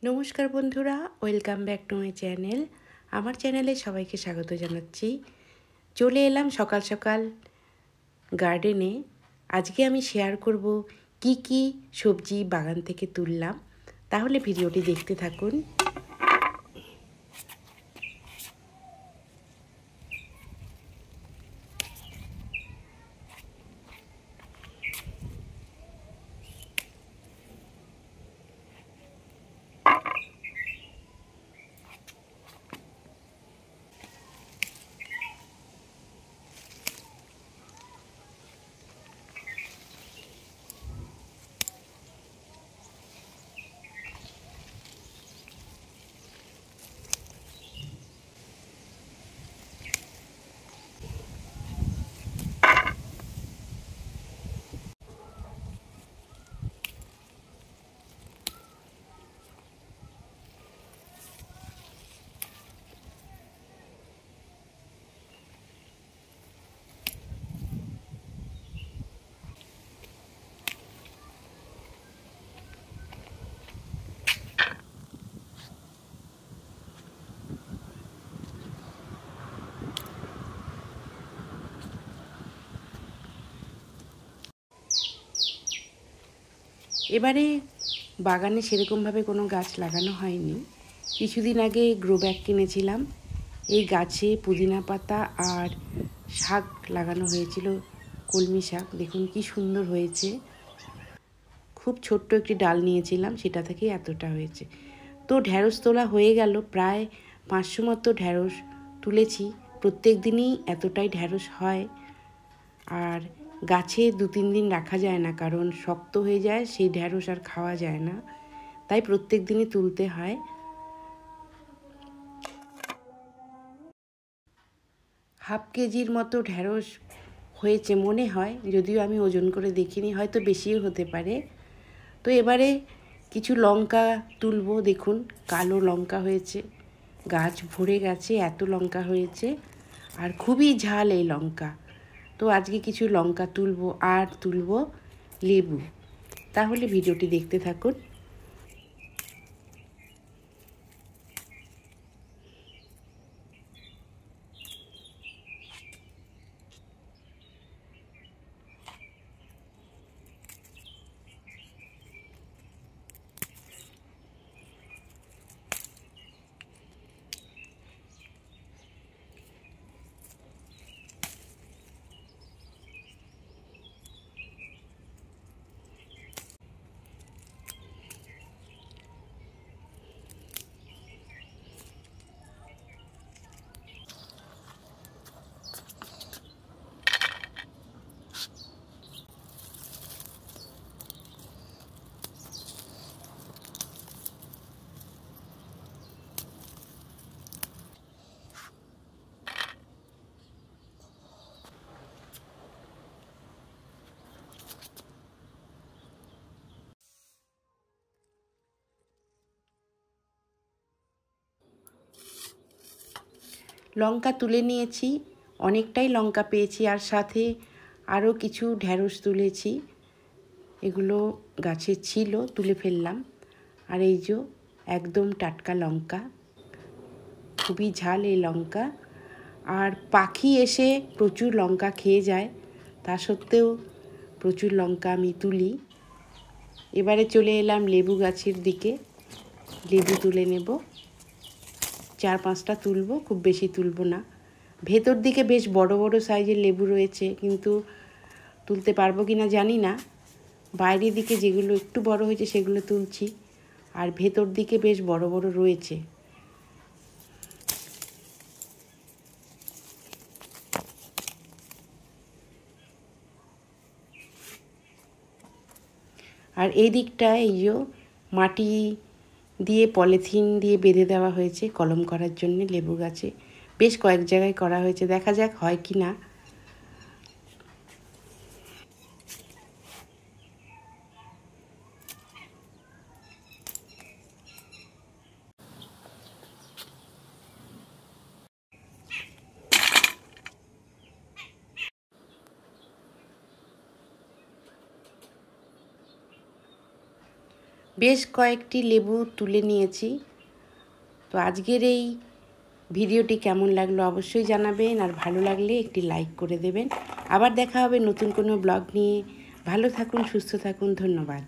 নমস্কার বন্ধুরা, welcome back to my channel. আমার চ্যানেলে সবাইকে স্বাগত জানাচ্ছি। চলে এলাম সকাল সকাল গার্ডেনে। আজকে আমি শেয়ার করব কি কি সবজি বাগান থেকে তুললাম। তাহলে ভিডিওটি দেখতে থাকুন। এবারে বাগানে সেরকমভাবে কোনো গাছ লাগানো হয়নি। কিছুদিন আগে গ্রো ব্যাগ কিনেছিলাম। এই গাছে পুদিনা পাতা আর শাক লাগানো হয়েছিল, কলমি শাক। দেখুন কি সুন্দর হয়েছে। খুব ছোট্ট একটি ডাল নিয়েছিলাম, সেটা থেকে এতটা হয়েছে। তো ঢ্যাঁড়স তোলা হয়ে গেল, প্রায় 500 মতো ঢ্যাঁড়স তুলেছি। প্রত্যেক দিনই এতটাই ঢ্যাঁড়স হয়। আর গাছে 2-3 দিন রাখা যায় না, কারণ শক্ত হয়ে যায়, সেই ঢ্যাঁড়স আর খাওয়া যায় না। তাই প্রত্যেক দিনই তুলতে হয়। হাফ কেজির মতো ঢ্যাঁড়স হয়েছে মনে হয়, যদিও আমি ওজন করে দেখিনি, হয়তো বেশিও হতে পারে। তো এবারে কিছু লঙ্কা তুলবো। দেখুন কালো লঙ্কা হয়েছে, গাছ ভরে গেছে, এত লঙ্কা হয়েছে। আর খুবই ঝাল এই লঙ্কা। তো আজকে কিছু লঙ্কা তুলবো, আর তুলবো লেবু। তাহলে ভিডিওটি দেখতে থাকুন। লঙ্কা তুলে নিয়েছি, অনেকটাই লঙ্কা পেয়েছি, আর সাথে আরও কিছু ঢ্যাঁড়স তুলেছি। এগুলো গাছে ছিল, তুলে ফেললাম। আর এই যে একদম টাটকা লঙ্কা, খুবই ঝাল এই লঙ্কা। আর পাখি এসে প্রচুর লঙ্কা খেয়ে যায়, তা সত্ত্বেও প্রচুর লঙ্কা আমি তুলি। এবারে চলে এলাম লেবু গাছের দিকে। লেবু তুলে নেব, 4-5টা তুলবো, খুব বেশি তুলবো না। ভেতর দিকে বেশ বড় বড় সাইজের লেবু রয়েছে, কিন্তু তুলতে পারবো কি না জানি না। বাইরের দিকে যেগুলো একটু বড় হয়েছে সেগুলো তুলছি, আর ভেতর দিকে বেশ বড় বড় রয়েছে। আর এই দিকটায় এই যে মাটি দিয়ে পলিথিন দিয়ে বেঁধে দেওয়া হয়েছে কলম করার জন্য লেবু গাছে। বেশ কয়েক জায়গায় করা হয়েছে, দেখা যাক হয় কি না। বেশ কয়েকটি লেবু তুলে নিয়েছি। তো আজকের এই ভিডিওটি কেমন লাগলো অবশ্যই জানাবেন, আর ভালো লাগলে একটি লাইক করে দেবেন। আবার দেখা হবে নতুন কোনো ব্লগ নিয়ে। ভালো থাকুন, সুস্থ থাকুন, ধন্যবাদ।